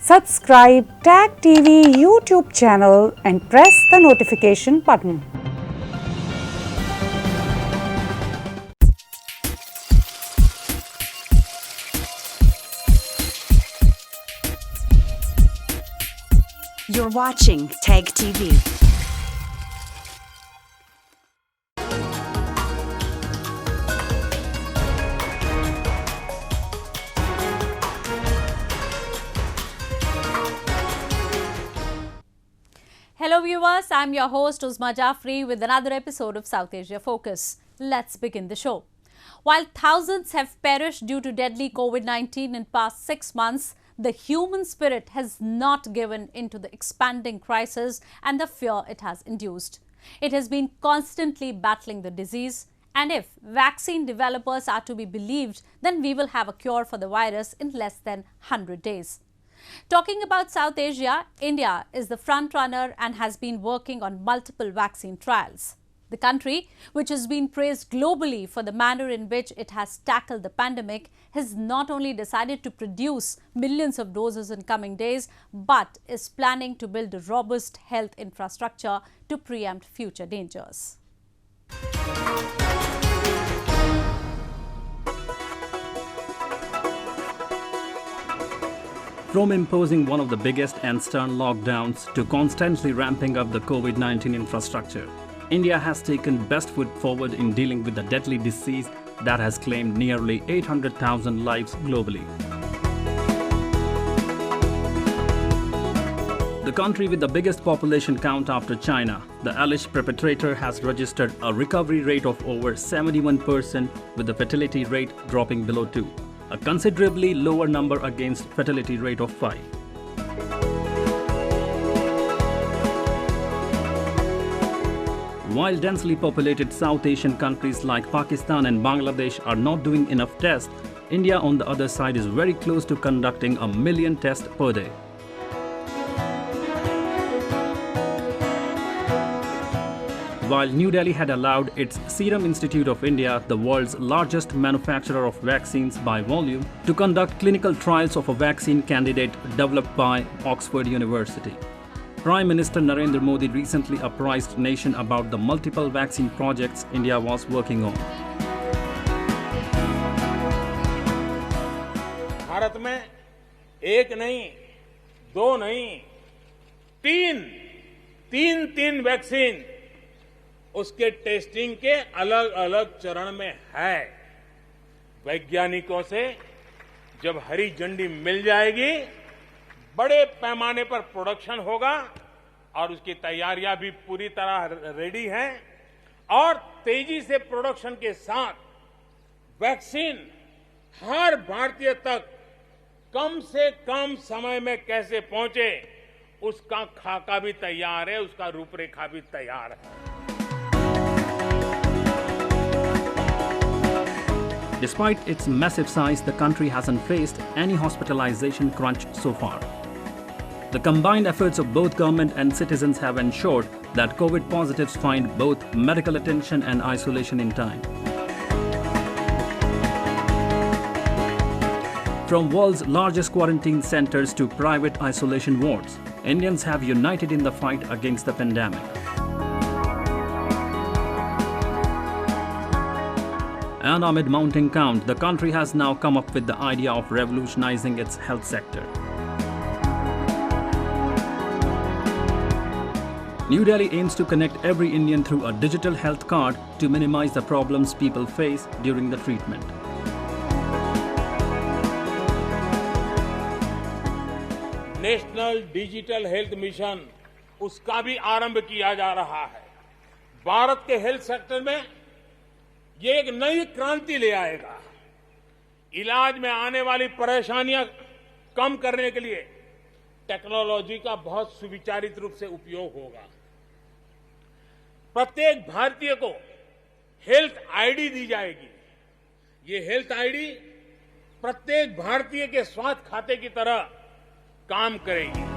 Subscribe Tag TV YouTube channel and press the notification button. You're watching Tag TV. Hello viewers, I'm your host Uzma Jafri with another episode of South Asia Focus. Let's begin the show. While thousands have perished due to deadly COVID-19 in past 6 months, the human spirit has not given into the expanding crisis and the fear it has induced. It has been constantly battling the disease, and if vaccine developers are to be believed, then we will have a cure for the virus in less than 100 days. Talking about South Asia, India is the front runner and has been working on multiple vaccine trials. The country, which has been praised globally for the manner in which it has tackled the pandemic, has not only decided to produce millions of doses in coming days, but is planning to build a robust health infrastructure to preempt future dangers. From imposing one of the biggest and stern lockdowns to constantly ramping up the COVID-19 infrastructure, India has taken best foot forward in dealing with the deadly disease that has claimed nearly 800,000 lives globally. The country with the biggest population count after China, the alleged perpetrator has registered a recovery rate of over 71%, with the fatality rate dropping below 2. A considerably lower number against fatality rate of 5. While densely populated South Asian countries like Pakistan and Bangladesh are not doing enough tests, India on the other side is very close to conducting 1 million tests per day. While New Delhi had allowed its Serum Institute of India, the world's largest manufacturer of vaccines by volume, to conduct clinical trials of a vaccine candidate developed by Oxford University. Prime Minister Narendra Modi recently apprised the nation about the multiple vaccine projects India was working on. Bharat में एक नहीं, दो नहीं, तीन vaccine उसके testing के अलग अलग चरण में है। वैज्ञानिकों से जब हरी झंडी मिल जाएगी, बड़े पैमाने पर प्रोडक्शन होगा और उसकी तैयारियां भी पूरी तरह रेडी हैं और तेजी से प्रोडक्शन के साथ वैक्सीन हर भारतीय तक कम से कम समय में कैसे पहुंचे, उसका खाका भी तैयार है, उसका रूपरेखा भी तैयार है। Despite its massive size, the country hasn't faced any hospitalization crunch so far. The combined efforts of both government and citizens have ensured that COVID positives find both medical attention and isolation in time. From world's largest quarantine centers to private isolation wards, Indians have united in the fight against the pandemic. And amid mounting count, the country has now come up with the idea of revolutionizing its health sector. New Delhi aims to connect every Indian through a digital health card to minimize the problems people face during the treatment. National digital health mission, उसका भी आरंभ किया जा रहा है। भारत के health sector में ये एक नई क्रांति ले आएगा। इलाज में आने वाली परेशानियां कम करने के लिए टेक्नोलॉजी का बहुत सुविचारित रूप से उपयोग होगा। प्रत्येक भारतीय को हेल्थ आईडी दी जाएगी। ये हेल्थ आईडी प्रत्येक भारतीय के स्वास्थ्य खाते की तरह काम करेगी।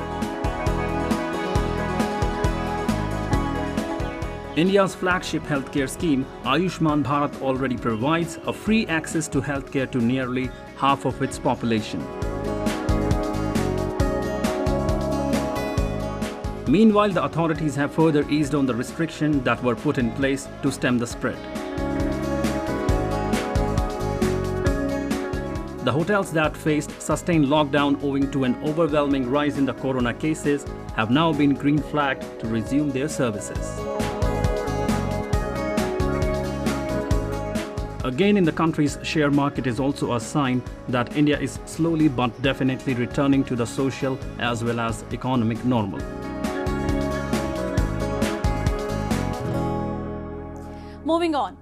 India's flagship healthcare scheme, Ayushman Bharat, already provides a free access to healthcare to nearly half of its population. Meanwhile, the authorities have further eased on the restrictions that were put in place to stem the spread. The hotels that faced sustained lockdown owing to an overwhelming rise in the corona cases have now been green flagged to resume their services. Again, in the country's share market is also a sign that India is slowly but definitely returning to the social as well as economic normal. Moving on.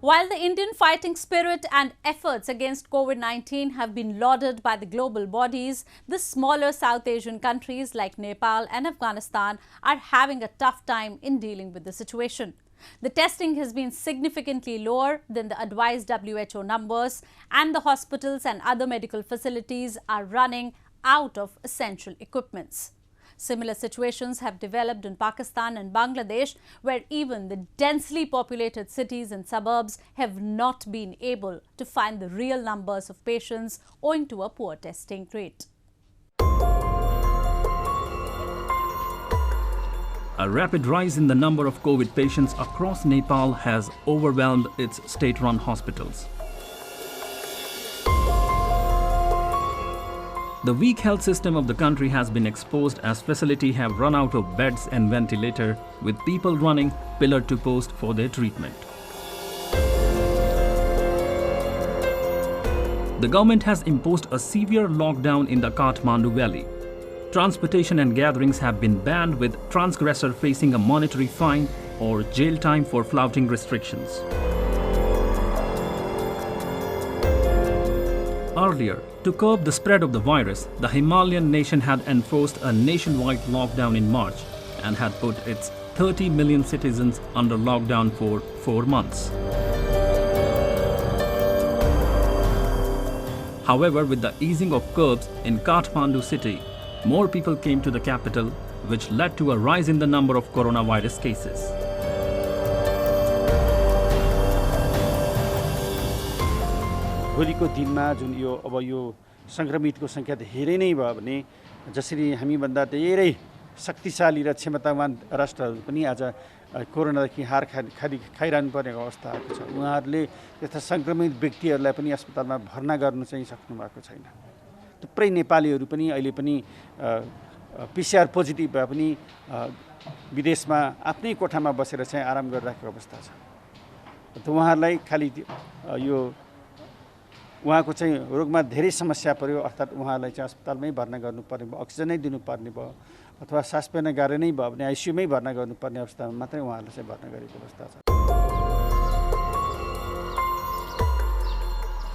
While the Indian fighting spirit and efforts against COVID-19 have been lauded by the global bodies, the smaller South Asian countries like Nepal and Afghanistan are having a tough time in dealing with the situation. The testing has been significantly lower than the advised WHO numbers, and the hospitals and other medical facilities are running out of essential equipments. Similar situations have developed in Pakistan and Bangladesh, where even the densely populated cities and suburbs have not been able to find the real numbers of patients owing to a poor testing rate. A rapid rise in the number of COVID patients across Nepal has overwhelmed its state-run hospitals. The weak health system of the country has been exposed as facilities have run out of beds and ventilator, with people running pillar to post for their treatment. The government has imposed a severe lockdown in the Kathmandu Valley. Transportation and gatherings have been banned, with transgressor facing a monetary fine or jail time for flouting restrictions. Earlier, to curb the spread of the virus, the Himalayan nation had enforced a nationwide lockdown in March and had put its 30 million citizens under lockdown for 4 months. However, with the easing of curbs in Kathmandu city, more people came to the capital, which led to a rise in the number of coronavirus cases. भोलिको दिनमा जुन यो अब यो संक्रमितको संख्या धेरै नै भयो भने जसरी हामीभन्दा धेरै शक्तिशाली र क्षमतावान राष्ट्रहरू पनि आज कोरोनादेखि हार खाइरहनु पर्ने अवस्था आएको छ। उहाँहरूले यस्ता संक्रमित व्यक्तिहरूलाई पनि अस्पतालमा भर्ना गर्न चाहिँ सक्नु भएको छैन। थुप्रै नेपालीहरू पनि अहिले पनि पीसीआर पोजिटिभ भए पनि विदेशमा आफ्नै कोठामा बसेर चाहिँ आराम गरिरहेको अवस्था छ। त उहाँहरूलाई खाली यो उहाँको चाहिँ रोगमा धेरै समस्या पर्यो, अर्थात् उहाँलाई चाहिँ अस्पतालमै भर्ना गर्नुपर्ने भयो, अक्सिजनै दिनुपर्ने भयो, अथवा सास फेर्न गाह्रो नै भयो भने आइसियुमै भर्ना गर्नुपर्ने अवस्थामा मात्रै उहाँहरूलाई चाहिँ भर्ना गरेको अवस्था छ।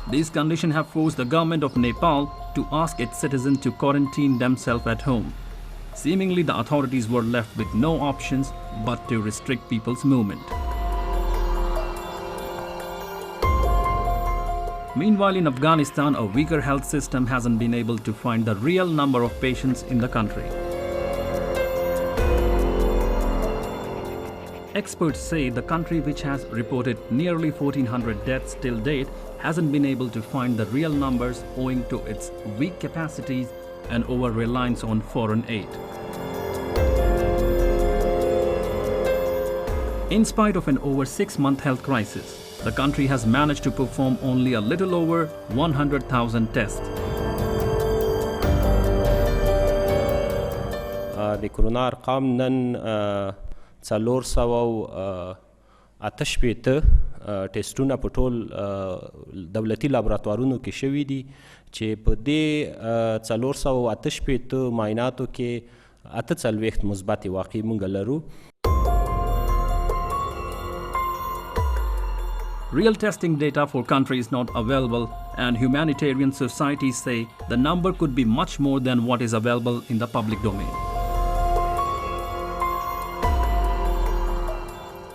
These conditions have forced the government of Nepal to ask its citizens to quarantine themselves at home. Seemingly, the authorities were left with no options but to restrict people's movement. Meanwhile, in Afghanistan, a weaker health system hasn't been able to find the real number of patients in the country. Experts say the country, which has reported nearly 1,400 deaths till date, hasn't been able to find the real numbers owing to its weak capacities and over-reliance on foreign aid. In spite of an over 6-month health crisis, the country has managed to perform only a little over 100,000 tests. د کرونا ارقام نن 488 ټیسټونه په ټول دولتي لابراتوارونو کې شوي دي چې په دې 488 معایناتو کې 48 مثبت واقعي موږ لرو. Real testing data for country is not available, and humanitarian societies say the number could be much more than what is available in the public domain.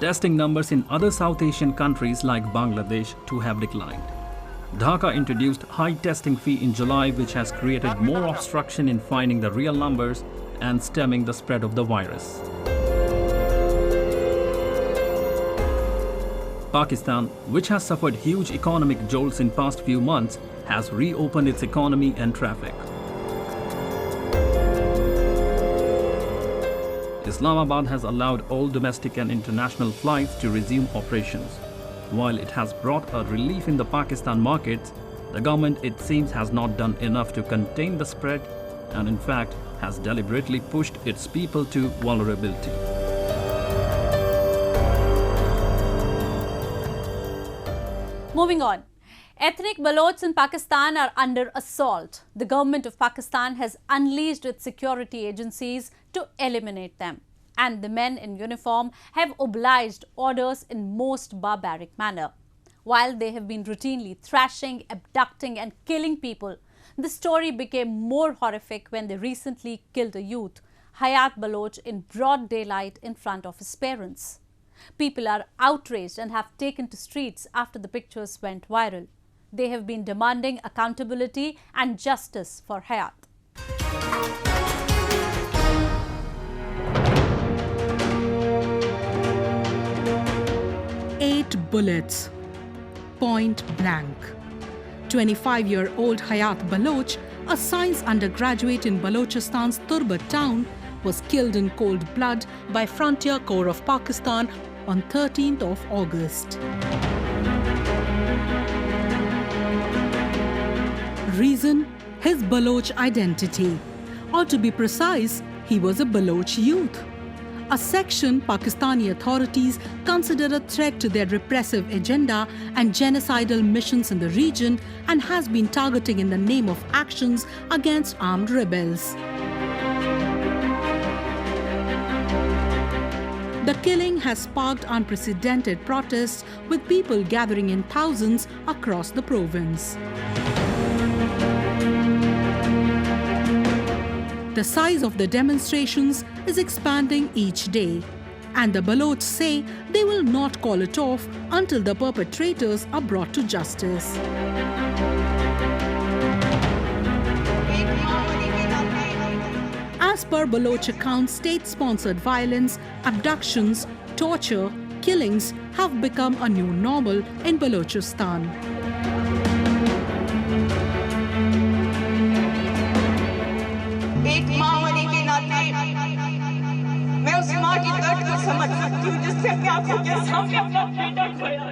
Testing numbers in other South Asian countries like Bangladesh too have declined. Dhaka introduced high testing fee in July, which has created more obstruction in finding the real numbers and stemming the spread of the virus. Pakistan, which has suffered huge economic jolts in past few months, has reopened its economy and traffic. Islamabad has allowed all domestic and international flights to resume operations. While it has brought a relief in the Pakistan markets, the government, it seems, has not done enough to contain the spread and in fact has deliberately pushed its people to vulnerability. Moving on. Ethnic Balochs in Pakistan are under assault. The government of Pakistan has unleashed its security agencies to eliminate them. And the men in uniform have obliged orders in most barbaric manner. While they have been routinely thrashing, abducting and killing people, the story became more horrific when they recently killed a youth, Hayat Baloch, in broad daylight in front of his parents. People are outraged and have taken to streets after the pictures went viral. They have been demanding accountability and justice for Hayat. 8 bullets, point blank. 25-year-old Hayat Baloch, a science undergraduate in Balochistan's Turbat town, was killed in cold blood by Frontier Corps of Pakistan on 13th of August. Reason? His Baloch identity. Or to be precise, he was a Baloch youth. A section Pakistani authorities consider a threat to their repressive agenda and genocidal missions in the region and has been targeting in the name of actions against armed rebels. The killing has sparked unprecedented protests with people gathering in thousands across the province. The size of the demonstrations is expanding each day, and the Baloch say they will not call it off until the perpetrators are brought to justice. As per Baloch accounts, state-sponsored violence, abductions, torture, killings have become a new normal in Balochistan. एक मावली के नाते मैं उस माँ की दर्द को समझ सकती हूँ जिससे अपने आंखों के सामने अपना बेटा खोया।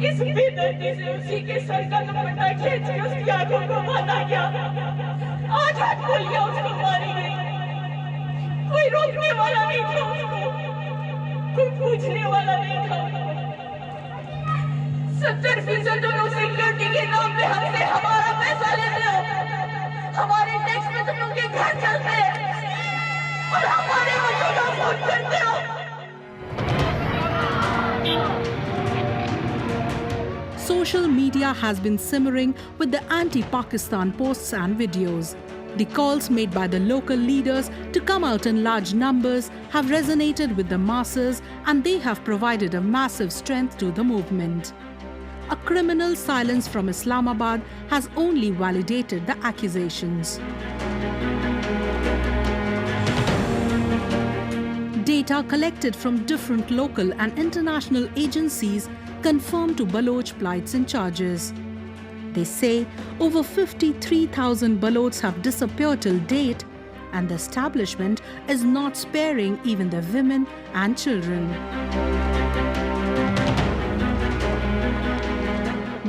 इस बेदर्दी से उसी के सर का दुपट्टा खींच के उसकी आंखों को बांधा गया। आज हाथ खोल गया, उसको मारी गई। कोई रोकने वाला नहीं था उसको, कोई पूछने वाला नहीं था। 70% लोग सिक्योरिटी के नाम पे हमसे हमारा पैसा लेते हो। हमारे टैक्स में तुम लोग के घर चलते हैं और हमारे बच्चों का खून करते हो। Social media has been simmering with the anti-Pakistan posts and videos. The calls made by the local leaders to come out in large numbers have resonated with the masses, and they have provided a massive strength to the movement. A criminal silence from Islamabad has only validated the accusations. Data collected from different local and international agencies confirm to Baloch plights and charges. They say over 53,000 Balochs have disappeared till date, and the establishment is not sparing even the women and children.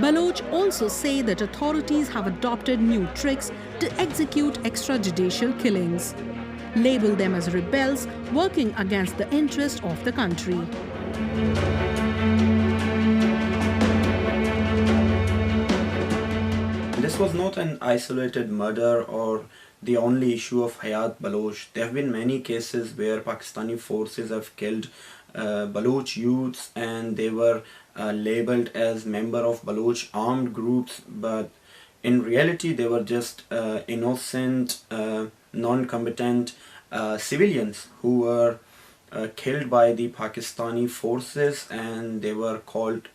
Baloch also say that authorities have adopted new tricks to execute extrajudicial killings, label them as rebels working against the interest of the country. This was not an isolated murder or the only issue of Hayat Baloch. There have been many cases where Pakistani forces have killed Baloch youths, and they were labeled as member of Baloch armed groups, but in reality they were just innocent, non-combatant civilians who were killed by the Pakistani forces, and they were called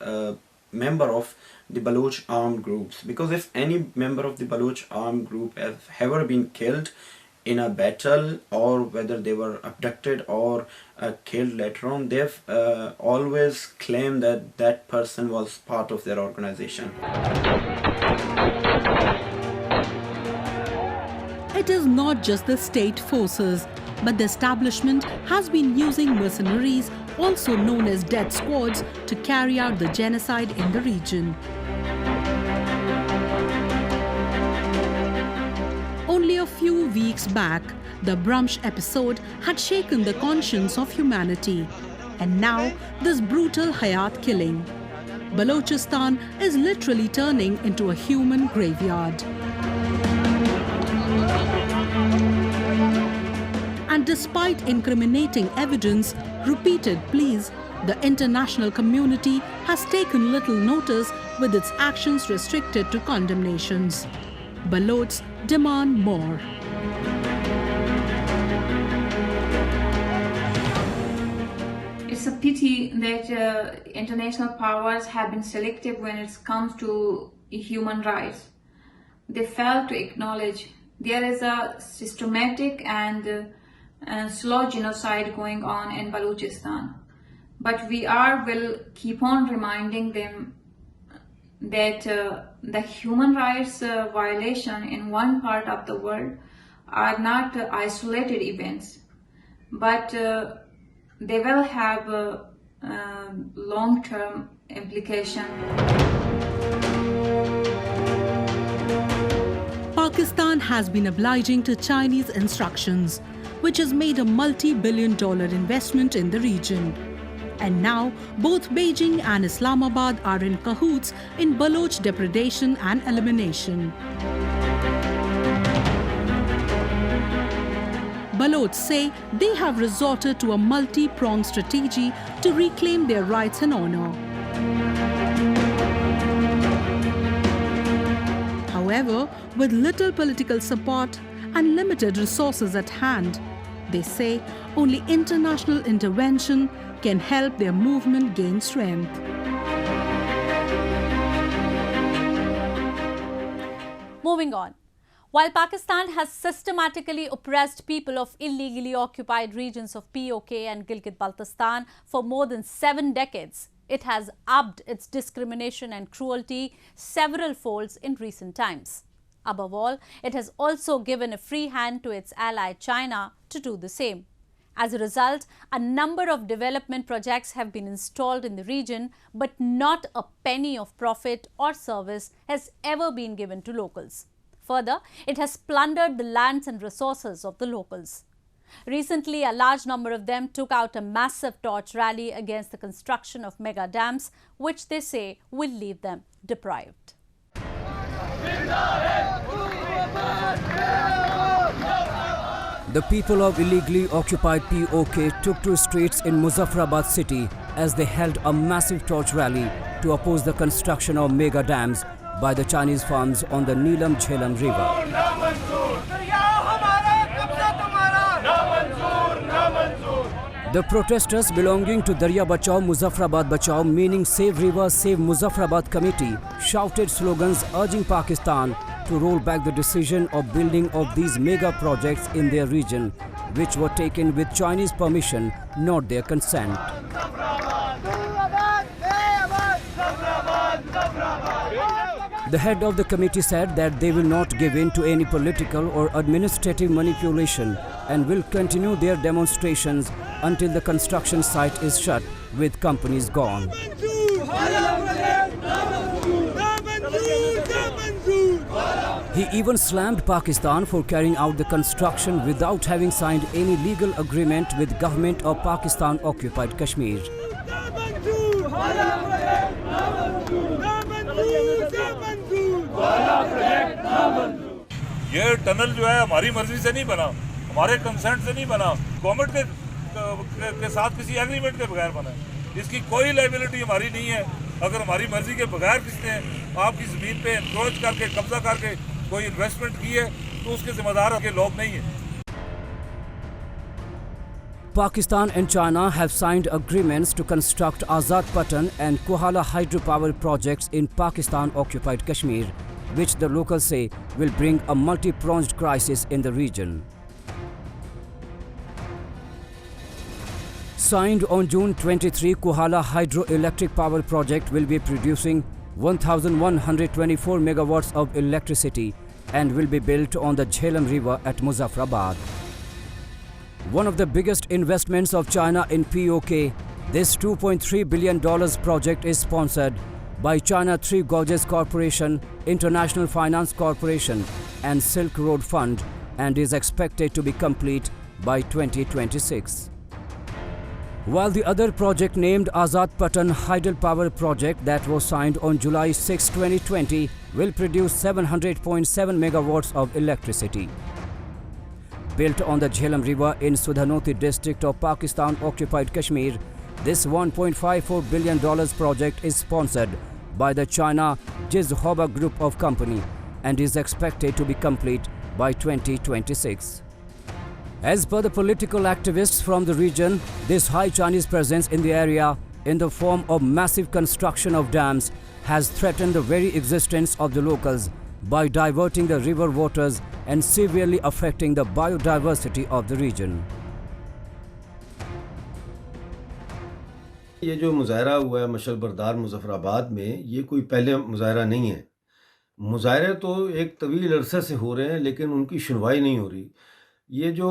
member of the Baloch armed groups. Because if any member of the Baloch armed group have ever been killed in a battle, or whether they were abducted or killed later on, they've always claimed that that person was part of their organization. It is not just the state forces. but the establishment has been using mercenaries, also known as death squads, to carry out the genocide in the region. Only a few weeks back, the Brahms episode had shaken the conscience of humanity. And now, this brutal Hayat killing. Balochistan is literally turning into a human graveyard. And despite incriminating evidence, repeated pleas, the international community has taken little notice, with its actions restricted to condemnations. Balochs demand more. It's a pity that international powers have been selective when it comes to human rights. They fail to acknowledge there is a systematic and slow genocide going on in Balochistan. But we will keep on reminding them that the human rights violation in one part of the world are not isolated events, but they will have long-term implication. Pakistan has been obliging to Chinese instructions, which has made a multi-billion-dollar investment in the region. And now, both Beijing and Islamabad are in cahoots in Baloch depredation and elimination. Balochs say they have resorted to a multi-pronged strategy to reclaim their rights and honor. However, with little political support and limited resources at hand, they say only international intervention can help their movement gain strength. Moving on. While Pakistan has systematically oppressed people of illegally occupied regions of POK and Gilgit-Baltistan for more than 7 decades, it has upped its discrimination and cruelty several folds in recent times. Above all, it has also given a free hand to its ally China to do the same. As a result, a number of development projects have been installed in the region, but not a penny of profit or service has ever been given to locals. Further, it has plundered the lands and resources of the locals. Recently, a large number of them took out a massive torch rally against the construction of mega dams, which they say will leave them deprived. The people of illegally occupied POK took to streets in Muzaffarabad city as they held a massive torch rally to oppose the construction of mega dams by the Chinese firms on the Neelam Jhelum river. The protesters belonging to Darya Bachao Muzaffarabad Bachao, meaning Save River Save Muzaffarabad committee, shouted slogans urging Pakistan to roll back the decision of building of these mega projects in their region, which were taken with Chinese permission, not their consent. The head of the committee said that they will not give in to any political or administrative manipulation and will continue their demonstrations until the construction site is shut with companies gone. He even slammed Pakistan for carrying out the construction without having signed any legal agreement with government of Pakistan occupied Kashmir. ये tunnel जो है हमारी मर्जी से नहीं बना, हमारे consent से नहीं बना, गवर्नमेंट के साथ किसी एग्रीमेंट के बगैर बना है। इसकी कोई लायबिलिटी हमारी नहीं है। अगर हमारी मर्जी के बगैर किसने आपकी ज़मीन पे एनक्रोच करके कब्जा करके कोई इन्वेस्टमेंट की है तो उसके जिम्मेदार के लोग नहीं हैं। Pakistan and China have signed agreements to construct Azad Patan and Kohala hydropower projects in Pakistan-occupied Kashmir, which the locals say will bring a multi-pronged crisis in the region. Signed on June 23, Kohala hydroelectric power project will be producing 1,124 megawatts of electricity and will be built on the Jhelum River at Muzaffarabad. one of the biggest investments of China in POK, this $2.3 billion project is sponsored by China Three Gorges Corporation, International Finance Corporation and Silk Road Fund and is expected to be complete by 2026. While the other project named Azad Patan Hydropower project that was signed on July 6, 2020 will produce 700.7 megawatts of electricity. Built on the Jhelum River in Sudhanoti district of Pakistan-occupied Kashmir, this $1.54 billion project is sponsored by the China Jizhoba Group of Company and is expected to be complete by 2026. As per the political activists from the region, this high Chinese presence in the area in the form of massive construction of dams has threatened the very existence of the locals by diverting the river waters and severely affecting the biodiversity of the region. ये जो मुजाहरा हुआ है मशल बरदार मुजफ्फराबाद में, ये कोई पहले मुजाहरा नहीं है। मुजाहरे तो एक तवील अरसे से हो रहे हैं लेकिन उनकी सुनवाई नहीं हो रही। ये जो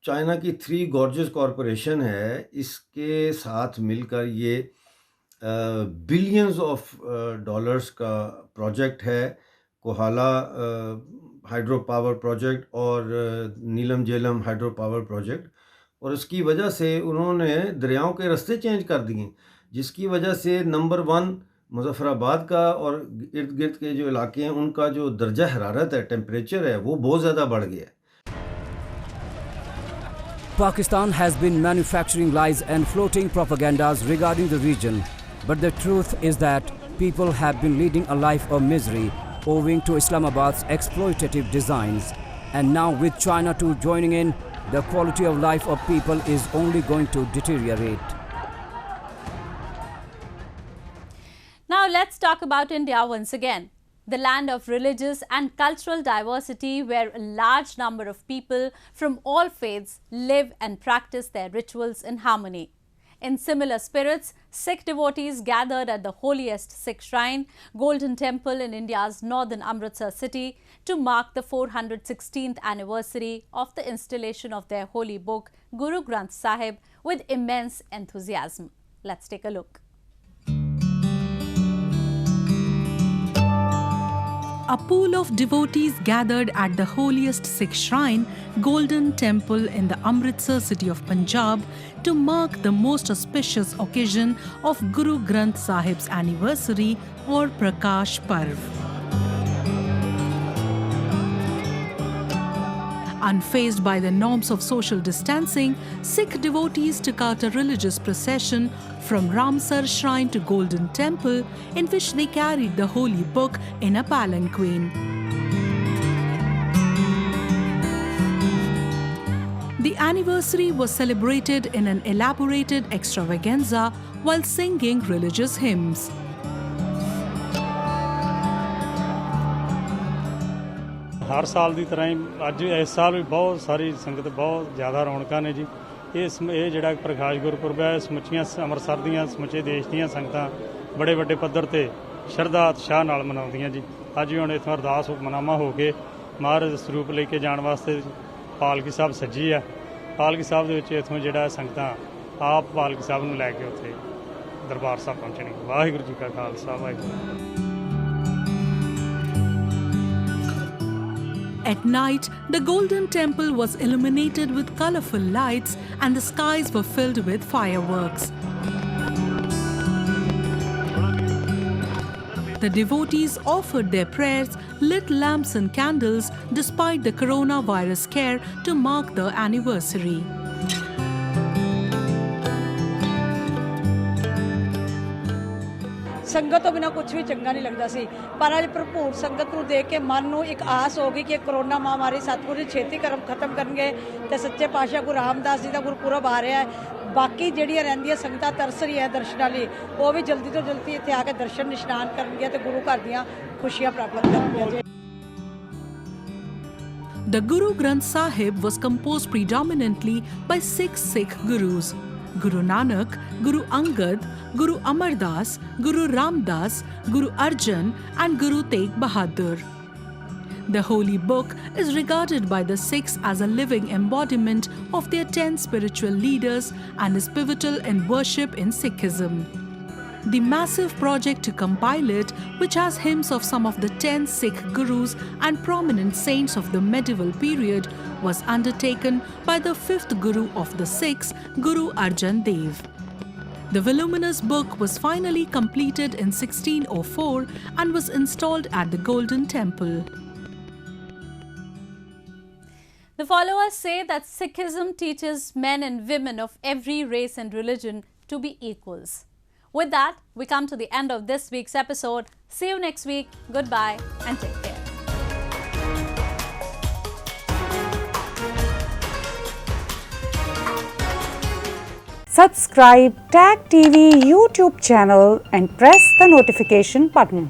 चाइना की थ्री गॉर्जेस कॉरपोरेशन है, इसके साथ मिलकर ये बिलियंस ऑफ डॉलर्स का प्रोजेक्ट है। कोहाला हाइड्रो पावर प्रोजेक्ट और नीलम झेलम हाइड्रो पावर प्रोजेक्ट, और इसकी वजह से उन्होंने दरियाओं के रास्ते चेंज कर दिए, जिसकी वजह से नंबर 1 मुजफ्फराबाद का और इर्द गिर्द के जो इलाके हैं उनका जो दर्जा हरारत है, टेम्परेचर है, वो बहुत ज़्यादा बढ़ गया है। Pakistan has been manufacturing lies and floating propagandas regarding the region, but the truth is that people have been leading a life of misery owing to Islamabad's exploitative designs. And now with China too joining in, the quality of life of people is only going to deteriorate. Now let's talk about India once again, the land of religious and cultural diversity where a large number of people from all faiths live and practice their rituals in harmony. In similar spirits, Sikh devotees gathered at the holiest Sikh shrine, Golden Temple in India's northern Amritsar city to mark the 416th anniversary of the installation of their holy book, Guru Granth Sahib, with immense enthusiasm. Let's take a look. A pool of devotees gathered at the holiest Sikh shrine, Golden Temple in the Amritsar city of Punjab, to mark the most auspicious occasion of Guru Granth Sahib's anniversary or Prakash Parv. Unfazed by the norms of social distancing, Sikh devotees took out a religious procession from Ramsar Shrine to Golden Temple, in which they carried the holy book in a palanquin. The anniversary was celebrated in an elaborated extravaganza while singing religious hymns. हर साल की तरह ही अज इस साल भी बहुत सारी संगत बहुत ज़्यादा रौनकां ने जी। ये जिहड़ा प्रकाश गुरपुरब है, समुचियां अमृतसर दियां समुचे देश दियां संगतां बड़े वड्डे पद्धर ते शरधा उत्साह नाल मनाउंदियां जी। अज भी हुण इत्थों अरदास हुकमनामा हो के महाराज दे सरूप लेके जाण वास्ते पालकी साहब सज्जी है। पालकी साहब दे विच इत्थों जिहड़ा संगतां आप पालकी साहब नूं लैके उत्थे दरबार साहब पहुंचणगे। वाहिगुरू जी का Khalsa Waheguru. At night, the Golden Temple was illuminated with colorful lights and the skies were filled with fireworks. The devotees offered their prayers, lit lamps and candles despite the coronavirus scare to mark the anniversary. संगत तो बिना कुछ भी चंगा नहीं लगता सी, पर आज भरपूर संगत को देख के मन में एक आस हो गई कि कोरोना महामारी सतगुरु जी छेती खत्म करनगे ते सच्चे पातशाह गुरु रामदास जी का गुरपुरब आ रहा है। बाकी जिहड़ियां रहिंदियां संगतां तरस रही है दर्शनां लई, वो भी जल्दी तो जल्दी इत्थे आके दर्शन निशान करनगे ते गुरु घर दियां खुशियां प्राप्त करनगे। The Guru Granth Sahib was composed predominantly by 6 Sikh gurus: Guru Nanak, Guru Angad, Guru Amar Das, Guru Ram Das, Guru Arjan and Guru Tegh Bahadur. The holy book is regarded by the Sikhs as a living embodiment of their 10 spiritual leaders and is pivotal in worship in Sikhism. The massive project to compile it, which has hymns of some of the 10 Sikh gurus and prominent saints of the medieval period, was undertaken by the 5th Guru of the Sikhs, Guru Arjan Dev. The voluminous book was finally completed in 1604 and was installed at the Golden Temple. The followers say that Sikhism teaches men and women of every race and religion to be equals. With that, we come to the end of this week's episode. See you next week. Goodbye and take care. Subscribe Tag TV YouTube channel and press the notification button.